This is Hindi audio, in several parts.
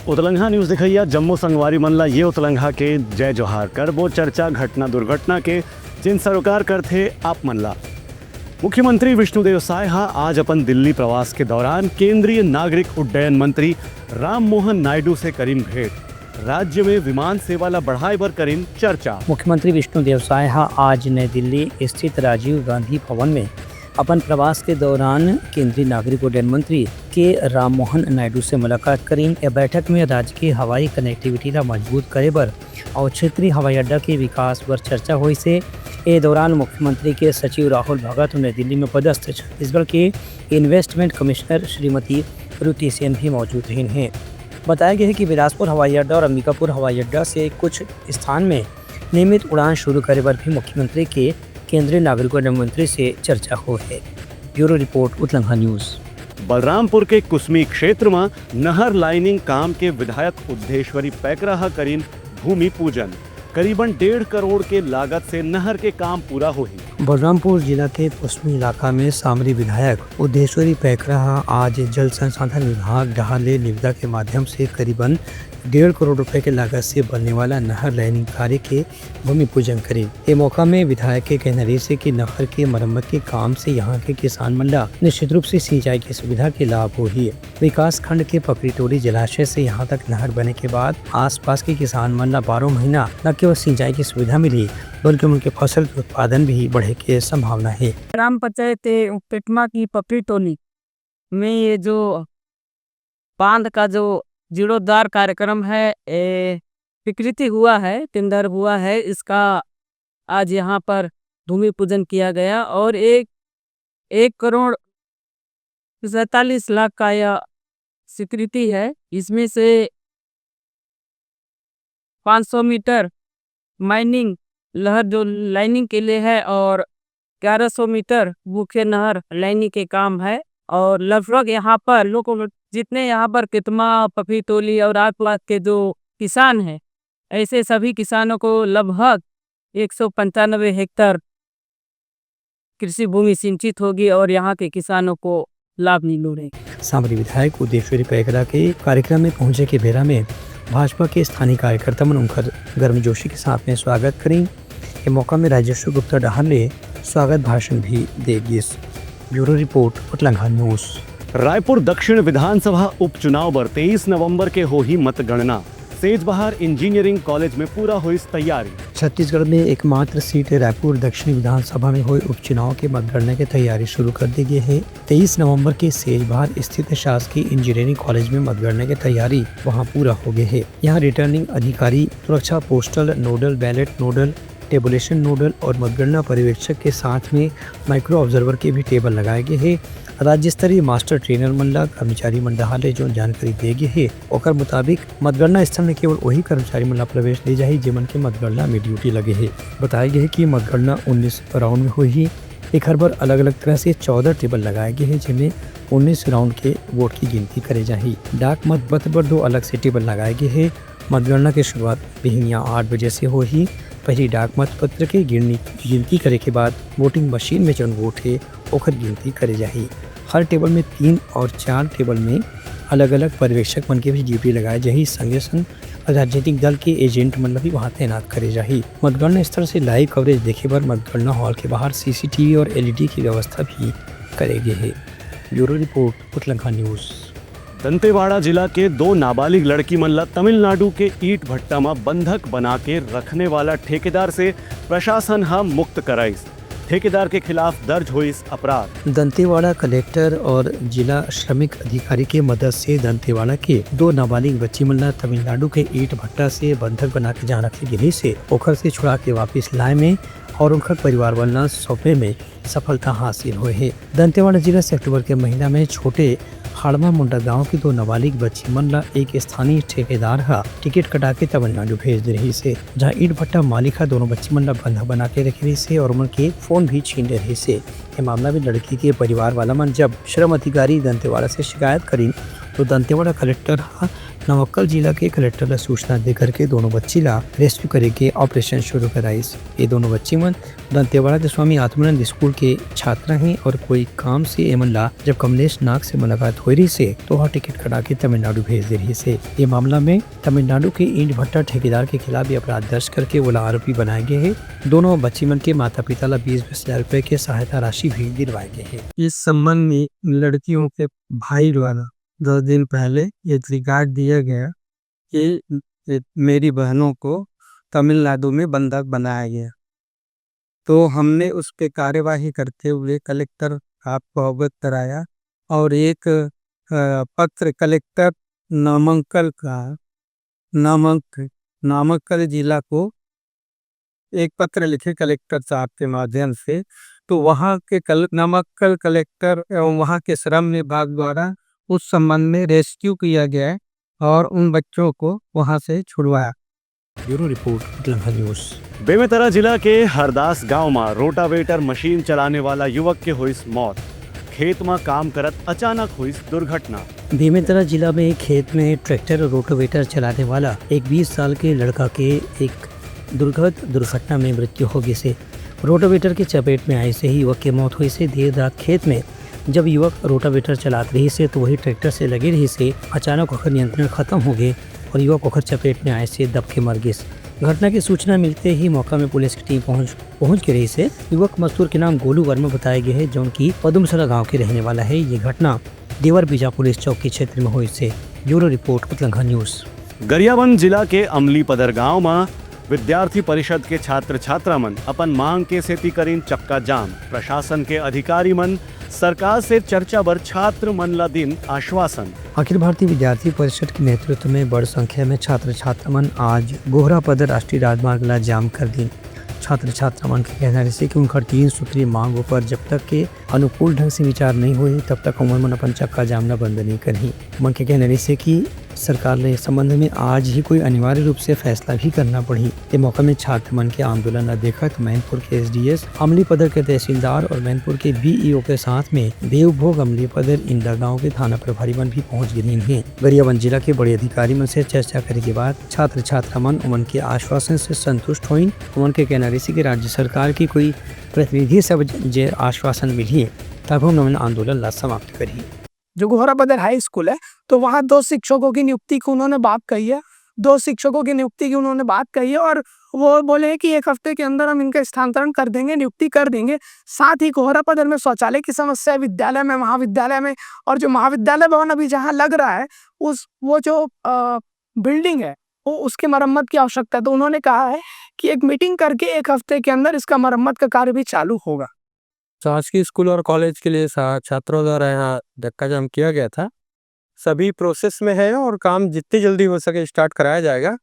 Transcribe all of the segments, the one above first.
उतलंघा न्यूज दिखैया जम्मू संगवारी मनला ये उतलंघा के जय जोहार कर वो चर्चा घटना दुर्घटना के जिन सरोकार कर थे आप मनला। मुख्यमंत्री विष्णुदेव साय आज अपन दिल्ली प्रवास के दौरान केंद्रीय नागरिक उड्डयन मंत्री राम मोहन नायडू से करीन भेंट। राज्य में विमान सेवा ला बढ़ाए बर करीन चर्चा। मुख्यमंत्री विष्णुदेव साय आज नई दिल्ली स्थित राजीव गांधी भवन में अपन प्रवास के दौरान केंद्रीय नागरिक उड्डयन मंत्री के राम मोहन नायडू से मुलाकात करीन। यह बैठक में राज्य की हवाई कनेक्टिविटी ला मजबूत करे बर और क्षेत्रीय हवाई अड्डा के विकास पर चर्चा हुई से। ए दौरान मुख्यमंत्री के सचिव राहुल भगत नई दिल्ली में पदस्थ छत्तीसगढ़ के इन्वेस्टमेंट कमिश्नर श्रीमती रुति सेन भी मौजूद रही हैं। बताया गया है कि बिलासपुर हवाई अड्डा और अंबिकापुर हवाई अड्डा से कुछ स्थान में नियमित उड़ान शुरू करे पर भी मुख्यमंत्री के केंद्रीय नागरिक उड्डयन मंत्री से चर्चा हो है। Bureau report Utlangha news. Balrampur के कुसमी क्षेत्र में नहर लाइनिंग काम के विधायक उद्धेश्वरी पैकरा करीन भूमि पूजन। करीबन 1.5 करोड़ के लागत से नहर के काम पूरा हुई। बलरामपुर जिला के कुसमी इलाका में सामरी विधायक उद्धेश्वरी पैकरा आज जल संसाधन विभाग डहाले निविदा के माध्यम से करीबन 1.5 करोड़ रुपए के लागत से बनने वाला नहर लाइनिंग कार्य के भूमि पूजन करे। ये मौका में विधायक के कहना रही से कि नहर के मरम्मत के काम से यहाँ के किसान मंडला निश्चित रूप से सिंचाई की सुविधा के लाभ हो ही है। विकास खंड के पकड़ीटोली जलाशय से यहाँ तक नहर बने के बाद आसपास के किसान मंडला 12 महीना न केवल सिंचाई की सुविधा मिली बल्कि उनके फसल के उत्पादन भी बढ़े की संभावना है। ग्राम पंचायत पेटमा की पकड़ीटोली में ये जो बांध का जो जीर्णोद्धार कार्यक्रम है स्वीकृति हुआ है, टेंडर हुआ है, इसका आज यहाँ पर भूमि पूजन किया गया और 1 करोड़ 47 लाख का यह स्वीकृति है। इसमें से 500 मीटर माइनिंग लहर जो लाइनिंग के लिए है और 1100 मीटर मुख्य नहर लाइनिंग के काम है। और लगभग यहाँ पर लोगों जितने यहाँ पर कितमा पपीतोली और आसपास के जो किसान हैं ऐसे सभी किसानों को लगभग 195 हेक्टेयर कृषि भूमि सिंचित होगी और यहाँ के किसानों को लाभ मिलेगा। सामरी विधायक उद्धेश्वरी पैकरा के कार्यक्रम में पहुंचे के बेरा में भाजपा के स्थानीय कार्यकर्ता मन उनकर गर्मजोशी के साथ में स्वागत करें। ये मौका में राजेश्वर गुप्ता डहाल ने स्वागत भाषण भी देगी। Bureau report Utlangha news. Raipur दक्षिण विधानसभा उपचुनाव पर 23 नवंबर के हो ही मतगणना। सेजबहार इंजीनियरिंग कॉलेज में पूरा हुई तैयारी। छत्तीसगढ़ में एकमात्र सीट रायपुर दक्षिण विधानसभा में हुए उपचुनाव के मतगणना की तैयारी शुरू कर दी गई है। 23 नवंबर के सेजबहार स्थित शासकीय इंजीनियरिंग कॉलेज में मतगणना की तैयारी वहां पूरा हो गई है। यहाँ रिटर्निंग अधिकारी, सुरक्षा postal nodal, ballot nodal, tabulation nodal और मतगणना पर्यवेक्षक के साथ में माइक्रो ऑब्जर्वर के भी टेबल लगाए गए हैं। राज्य स्तरीय मास्टर ट्रेनर मंडला कर्मचारी मंडहाले जो जानकारी देगी है ओकर मुताबिक मतगणना स्थल में केवल वही कर्मचारी मंडला प्रवेश ले जाही जेमन के मतगणना में ड्यूटी लगे है। बताया गया है कि मतगणना 19 राउंड में हुई है। एक हर बार अलग अलग तरह से 14 टेबल लगाए गए हैं जिनमें 19 राउंड के वोट की गिनती करे जाही। डाक मत पत्र पर 2 अलग से टेबल लगाए गए हैं। मतगणना की शुरुआत बिहनिया 8 बजे से हो ही। पहली डाक मत पत्र के गिनती करे के बाद वोटिंग मशीन में जो वोट है ओकर गिनती करे जाही। हर टेबल में 3 और 4 टेबल में अलग अलग पर्यवेक्षक मन के भी ड्यूटी लगाए जाही। संगे संग राजनीतिक दल के एजेंट मतलब भी वहाँ तैनात करे जाही। मतगणना स्थल से लाइव कवरेज देखे पर मतगणना हॉल के बाहर CCTV और LED की व्यवस्था भी करेगी है। Bureau report Utlangha news. Dantewada जिला के 2 नाबालिग लड़की मल्ला तमिलनाडु के ईट भट्टा में बंधक बना के रखने वाला ठेकेदार से प्रशासन मुक्त कराइस। ठेकेदार के खिलाफ दर्ज हुई अपराध। दंतेवाड़ा कलेक्टर और जिला श्रमिक अधिकारी के मदद से दंतेवाड़ा के 2 नाबालिग बच्ची मल्ला तमिलनाडु के ईट भट्टा से बंधक बना के जहाँ रखे गिरी से ओखर से छुड़ा के वापिस लाए में और उनका परिवार वाला सौंपे में सफलता हासिल हुई है। दंतेवाड़ा जिला से अक्टूबर के महीना में छोटे हाड़मा मुंडा गांव की 2 नाबालिग बच्ची मनला एक स्थानीय ठेकेदार टिकट कटा के तमिलनाडु भेज दे रही से, जहां ईट भट्टा मालिक दोनों बच्ची मनला बंधक बना के रख रही से और उनके फोन भी छीन ले रही से। ये मामला में लड़की के परिवार वाला मन जब श्रम अधिकारी दंतेवाड़ा से शिकायत करी तो दंतेवाड़ा कलेक्टर हा नमक्कल जिला के कलेक्टर ला सूचना देकर के दोनों बच्ची ला रेस्क्यू करे के ऑपरेशन शुरू कराइस। ये दोनों बच्ची मन दंतेवाड़ा के स्वामी आत्मानंद स्कूल के छात्र हैं और कोई काम से एमन ला जब कमलेश नाग से मुलाकात हो रही से तो वह टिकट कटा के तमिलनाडु भेज दे रही से। ये मामला में तमिलनाडु के ईंट भट्टा ठेकेदार के खिलाफ भी अपराध दर्ज करके वो आरोपी बनाए गए हैं। दोनों बच्ची मन के माता पिता ला 20-20 हजार रुपए के सहायता राशि भी दिलवाए गए हैं। इस संबंध में लड़कियों के भाई द्वारा 2 दिन पहले ये रिकॉर्ड दिया गया कि मेरी बहनों को तमिलनाडु में बंधक बनाया गया, तो हमने उस पे कार्यवाही करते हुए कलेक्टर आपको अवगत कराया और एक पत्र कलेक्टर नामक्कल जिला को एक पत्र लिखे कलेक्टर साहब के माध्यम से, तो वहाँ के नमक्कल कलेक्टर एवं वहाँ के श्रम विभाग द्वारा उस संबंध में रेस्क्यू किया गया है और उन बच्चों को वहाँ से छुड़वाया। Bureau report Utlangha news. Bemetara जिला के हरदास गांव में रोटावेटर मशीन चलाने वाला युवक के हुई मौत। खेत में काम करत अचानक हुई दुर्घटना। बेमेतरा जिला में खेत में ट्रैक्टर और रोटावेटर चलाने वाला एक 20 साल के लड़का के एक दुर्घटना में मृत्यु हो गई से। रोटावेटर के चपेट में आए से ही युवक की मौत हुई से। देर रात खेत में जब युवक रोटावेटर चलात रही से तो वही ट्रैक्टर से लगे रही से अचानक ओकर नियंत्रण खत्म हो गए और युवक ओकर चपेट में आए से दब के मर गए। घटना की सूचना मिलते ही मौका में पुलिस की टीम पहुंच के रही से। युवक मजदूर के नाम गोलू वर्मा बताया गया है, जो की पदुमसरा गाँव के रहने वाला है। ये घटना देवर बीजा पुलिस चौकी क्षेत्र में हुई से। Bureau report Utlangha news. Gariaband जिला के अमली पदर गांव में विद्यार्थी परिषद के छात्र छात्रा मन अपन मांग के सेती करीन चक्का जाम। प्रशासन के अधिकारी मन सरकार से चर्चा बर छात्र मन ला दिन आश्वासन। अखिल भारतीय विद्यार्थी परिषद के नेतृत्व में बड़ संख्या में छात्र छात्रा मन आज गोहरा पदर राष्ट्रीय राजमार्ग ला जाम कर दी। छात्र छात्रा मन के कहना है कि उनका 3 सूत्रीय मांगों पर जब तक के अनुकूल ढंग से विचार नहीं हुए तब तक उमन अपन चक्का जाम ला बंद नहीं करी। मन के कहना है कि सरकार ने इस संबंध में आज ही कोई अनिवार्य रूप से फैसला भी करना पड़ी। ये मौका में छात्र मन के आंदोलन न देखा तो मैनपुर के एसडीएस, अमली पदर के तहसीलदार और मैनपुर के बीईओ के साथ में देवभोग अमली पदर इंदा गाँव के थाना प्रभारी मन भी पहुँच गए हैं। गरियाबंद जिला के बड़े अधिकारी मन से चर्चा करने के बाद छात्र छात्रा मन उमन के आश्वासन से संतुष्ट हुई। उमन के कहना है कि राज्य सरकार की कोई प्रतिनिधि सब जे आश्वासन मिली तब हम आंदोलन ला समाप्त करिए। जो गोहरा पदर हाई स्कूल है तो वहाँ 2 शिक्षकों की नियुक्ति की उन्होंने बात कही है। 2 शिक्षकों की नियुक्ति की उन्होंने बात कही है और वो बोले हैं कि 1 हफ्ते के अंदर हम इनका स्थानांतरण कर देंगे, नियुक्ति कर देंगे। साथ ही गोहरा पदर में शौचालय की समस्या है, विद्यालय में, महाविद्यालय में, और जो महाविद्यालय भवन अभी जहाँ लग रहा है वो जो बिल्डिंग है वो उसकी मरम्मत की आवश्यकता है। तो उन्होंने कहा है कि एक मीटिंग करके 1 हफ्ते के अंदर इसका मरम्मत का कार्य भी चालू होगा। शासकीय स्कूल और कॉलेज के लिए छात्रों द्वारा यहाँ धक्का जाम किया गया था। सभी प्रोसेस में है और काम जितनी जल्दी हो सके स्टार्ट कराया जाएगा।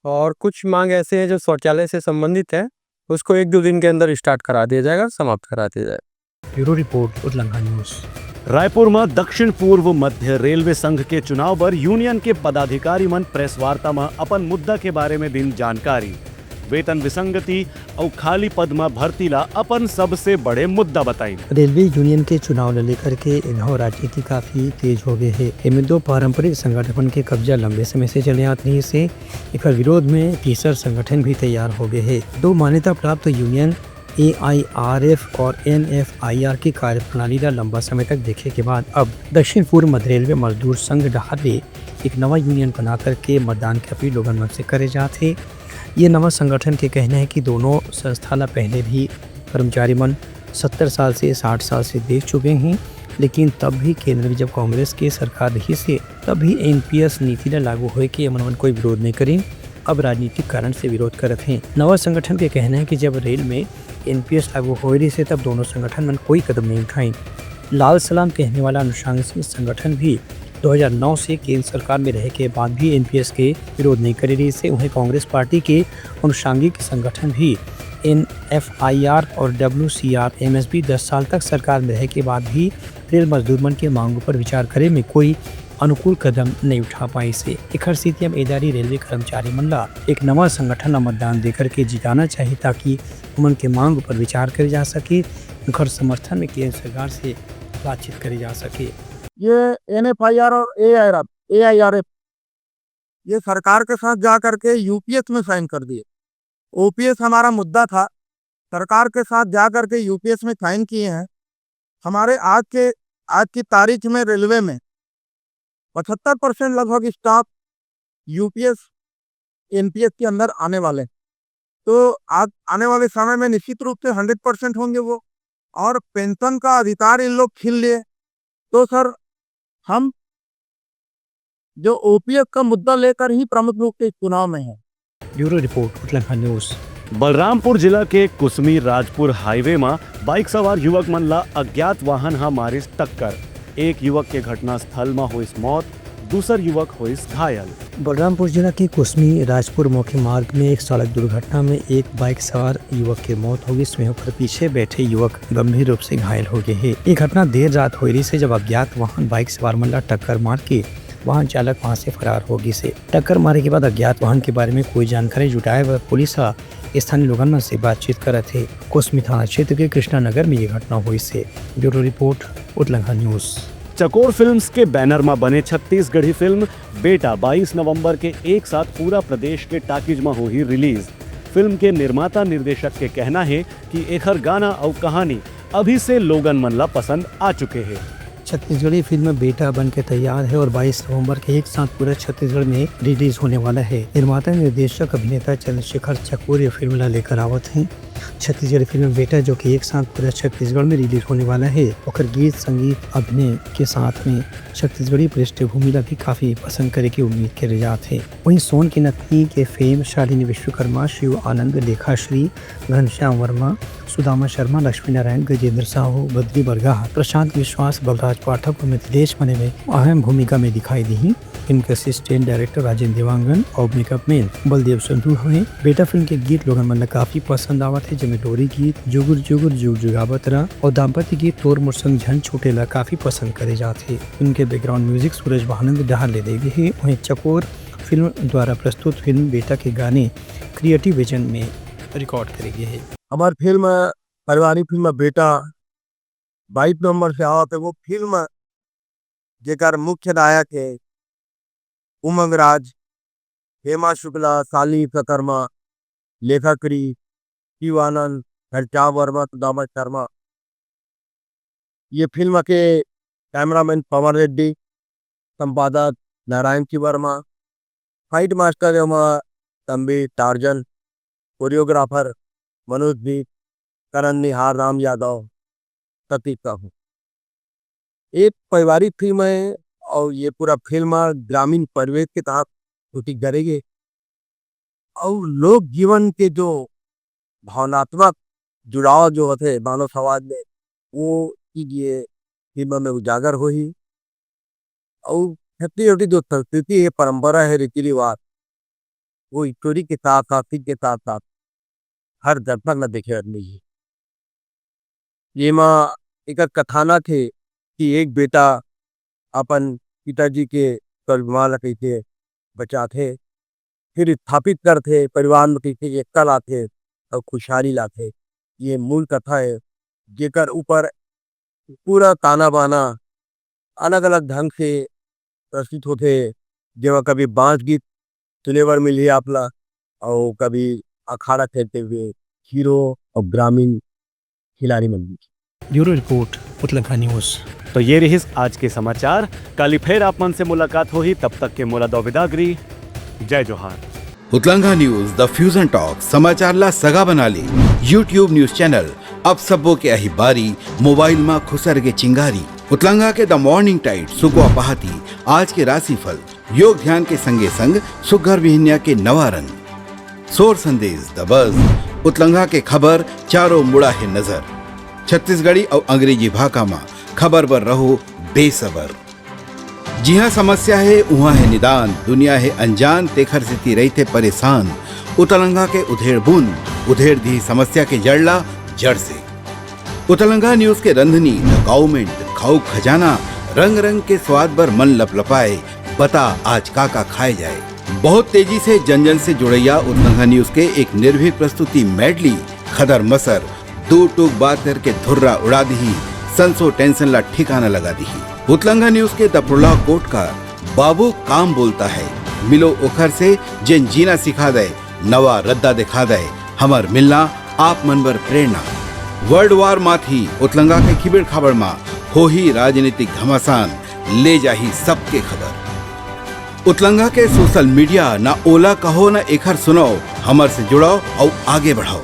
और कुछ मांग ऐसे हैं जो शौचालय से संबंधित है, उसको 1-2 दिन के अंदर स्टार्ट करा दिया जाएगा, समाप्त करा दिया जाएगा। Bureau report Utlangha news. Raipur में दक्षिण पूर्व मध्य रेलवे संघ के चुनाव पर यूनियन के पदाधिकारी मन प्रेस वार्ता में अपन मुद्दा के बारे में दिन जानकारी। वेतन विसंगति और खाली पद में भर्ती ला अपन सबसे बड़े मुद्दा बताई। रेलवे यूनियन के चुनाव लेकर के इन्हों राजनीति काफी तेज हो गए है। इनमें 2 पारंपरिक संगठन के कब्जा लंबे समय से चले आते रही से एक विरोध में तीसरा संगठन भी तैयार हो गए है। 2 मान्यता प्राप्त यूनियन AIRF और NFIR की कार्यप्रणाली का लंबा समय तक देखे के बाद अब दक्षिण पूर्व मध्य रेलवे मजदूर संघ डहारे एक नवा यूनियन बना करके मतदान की अपील लोगों मन से करे जाते। ये नवा संगठन के कहना है कि दोनों संस्था ला पहले भी कर्मचारी मन 70 साल से 60 साल से देख चुके हैं, लेकिन तब भी केंद्र में जब कांग्रेस की सरकार रही से तब भी NPS नीति ला लागू हुए कि मन कोई विरोध नहीं करें। अब राजनीतिक कारण से विरोध करते हैं। नवा संगठन के कहना है कि जब रेल में NPS लागू हो रही से तब दोनों संगठन मन कोई कदम नहीं उठाए। लाल सलाम कहने वाला अनुशांसिक संगठन भी 2009 से केंद्र सरकार में रह के बाद भी NPS के विरोध नहीं कर रही से उन्हें कांग्रेस पार्टी के अनुषांगिक संगठन भी NFIR और WCR MSB 10 साल तक सरकार में रह के बाद भी रेल मजदूर मन के मांगों पर विचार करे में कोई अनुकूल कदम नहीं उठा पाई से एक स्थिति में एदारी रेलवे कर्मचारी मन ला एक नवा संगठन मतदान देकर के जिताना चाहिए ताकि उमन के मांग पर विचार करे जा सके, उनका समर्थन में केंद्र सरकार से बातचीत करी जा सके। ये NFIR और AIRF ये सरकार के साथ जा करके यूपीएस में साइन कर दिए। ओपीएस हमारा मुद्दा था, सरकार के साथ जा करके यूपीएस में साइन किए हैं। हमारे आज की तारीख में रेलवे में 75% लगभग स्टाफ यूपीएस एनपीएस के अंदर आने वाले, तो आज आने वाले समय में निश्चित रूप से 100% होंगे वो, और पेंशन का अधिकार इन लोग छीन लिए। तो सर हम जो ओपीएस का मुद्दा लेकर ही प्रमुख रूप से इस चुनाव में है। Bureau report Utlanga news. Balrampur जिला के कुसमी राजपुर हाईवे में बाइक सवार युवक मन ला अज्ञात वाहन हा मारिस टक्कर। एक युवक के घटना स्थल में हुई मौत, दूसर युवक हुई घायल। बलरामपुर जिला के कुसमी राजपुर मुख्य मार्ग में एक सड़क दुर्घटना में एक बाइक सवार युवक की मौत होगी, इसमें होकर पीछे बैठे युवक गंभीर रूप से घायल हो गए हैं। ये घटना देर रात हो रही से जब अज्ञात वाहन बाइक सवार मन ला टक्कर मार के वाहन चालक वहां से फरार होगी से। टक्कर मारे के बाद अज्ञात वाहन के बारे में कोई जानकारी जुटाए व पुलिस स्थानीय लोगों से बातचीत कर रहे थे। कुसमी थाना क्षेत्र के कृष्णा नगर में ये घटना हुई से। Bureau report Utlanga news. Chakor films के बैनर में बने छत्तीसगढ़ी फिल्म बेटा 22 नवंबर के एक साथ पूरा प्रदेश के टाकीज में हुई रिलीज। फिल्म के निर्माता निर्देशक के कहना है कि एखर गाना और कहानी अभी से लोगन मन ला पसंद आ चुके हैं। छत्तीसगढ़ी फिल्म बेटा बन के तैयार है और 22 नवंबर के एक साथ पूरे छत्तीसगढ़ में रिलीज होने वाला है। निर्माता निर्देशक अभिनेता चंद्रशेखर चकोर ये फिल्म ला लेकर आवत हैं। छत्तीसगढ़ी फिल्म बेटा जो कि एक साथ पूरे छत्तीसगढ़ में रिलीज होने वाला है, और गीत संगीत अभिनय के साथ में छत्तीसगढ़ी पृष्ठभूमि ला भी काफी पसंद करे की उम्मीद करे जात है। वहीं सोन की नथनी के फेम शालिनी विश्वकर्मा, शिव आनंद, लेखाश्री, घनश्याम वर्मा, सुदामा शर्मा, लक्ष्मी नारायण, गजेंद्र साहू, बद्री बरगाह, प्रशांत विश्वास, बलराज पाठक और मिथिलेश मने में अहम भूमिका में दिखाई दी। इनके असिस्टेंट डायरेक्टर राजेंद्र देवांगन और मेकअप मैन बलदेव संधू हुए। बेटा फिल्म के गीत लोगन मन काफी पसंद आवत है, जिसमें डोरी गीत जुगुर जुगुर जुग जुगावत रहा और दाम्पत्य गीत तोर मुरसंग झन छूटेला काफी पसंद करे जाते। इनके बैकग्राउंड म्यूजिक सूरज बहानंद डहार ले दे गए। वहीं चकोर फिल्म द्वारा प्रस्तुत फिल्म बेटा के गाने क्रिएटिव विजन में रिकॉर्ड करे गए है। हमारी फिल्म पारिवारिक फिल्म बेटा 22 नवंबर से आवत है। वो फिल्म जेकर मुख्य नायक है उमंग राज, हेमा शुक्ला, शालिनी विश्वकर्मा, लेखाश्री, शिव आनंद, घनश्याम वर्मा, सुदामा शर्मा। ये फिल्म के कैमरामैन पवन रेड्डी, संपादक नारायण की Verma, fight master Tambi Tarzan, choreographer Manoj ji, Karan Nihar, Ram Yadav, Satish Sahu. एक पारिवारिक फिल्म है और ये पूरा फिल्म ग्रामीण परिवेश के तहत शूटिंग करेंगे और लोक जीवन के जो भावनात्मक जुड़ाव जो होते मानव समाज में वो ये फिल्म में उजागर हो ही। और छोटी जो संस्कृति है, परंपरा है, रीति रिवाज, वो स्टोरी के साथ साथ के साथ साथ हर दर्शक न देखे नहीं। ये माँ एक कथानक है कि एक बेटा अपन पिताजी के कर्जमाल कैसे बचाते, फिर स्थापित करते, परिवार में कैसे एकता लाते और खुशहाली लाते। ये मूल कथा है जेकर ऊपर पूरा ताना बाना अलग अलग ढंग से प्रस्तुत होते। जेवा कभी बांस गीत सुनेवर मिली आपला और कभी अखाड़ा खेलते हुए हीरो और ग्रामीण खिलाड़ी मंदिर। Bureau report Utlanga news. तो ये रही आज के समाचार। कल फिर आप मन से मुलाकात होगी, तब तक के मोला दौविदागरी। जय जोहार। उतलंगा न्यूज द फ्यूजन टॉक समाचार ला सगा बना ली। यूट्यूब न्यूज चैनल अब सबो के अही बारी मोबाइल में खुसर के चिंगारी। उतलंगा के द मॉर्निंग टाइड सुगवा पहाती आज के राशिफल योग ध्यान के संगे संग सुगर विहिन्या के नवा रंग सोर संदेश द बज। उतलंगा के खबर चारों मुड़ा है नजर। छत्तीसगढ़ी और अंग्रेजी भाषा में खबर पर रहो बेसबर। जी हाँ, समस्या है वहाँ है निदान, दुनिया है अनजान तेखर से रहते परेशान। उतलंगा के उधेड़ बुन उधेड़ दी समस्या के जड़ला जड़ से। उतलंगा न्यूज के रंधनी द गवर्नमेंट खाऊ खजाना रंग रंग के स्वाद पर मन लपलपाए। बता आज का खाए जाए। बहुत तेजी से जन जन से जुड़ैया उतलंगा न्यूज के एक निर्भीक प्रस्तुति मेडली खदर मसर दो टूक बात करके धुर्रा उड़ा दी संसो टेंशन ला ठिकाना लगा दी। उतलंगा न्यूज के द प्रोलॉग कोट का बाबू काम बोलता है, मिलो ओखर से जिन जीना सिखा दे, नवा रद्दा दिखा दे, हमर मिलना आप मनबर प्रेरणा। वर्ल्ड वार माथी उतलंगा के खिबेड़ खबर मा हो ही राजनीतिक घमासान ले जाही सबके खबर। उतलंगा के सोशल मीडिया ना ओला कहो ना एखर सुनाओ, हमर से जुड़ाओ और आगे बढ़ाओ।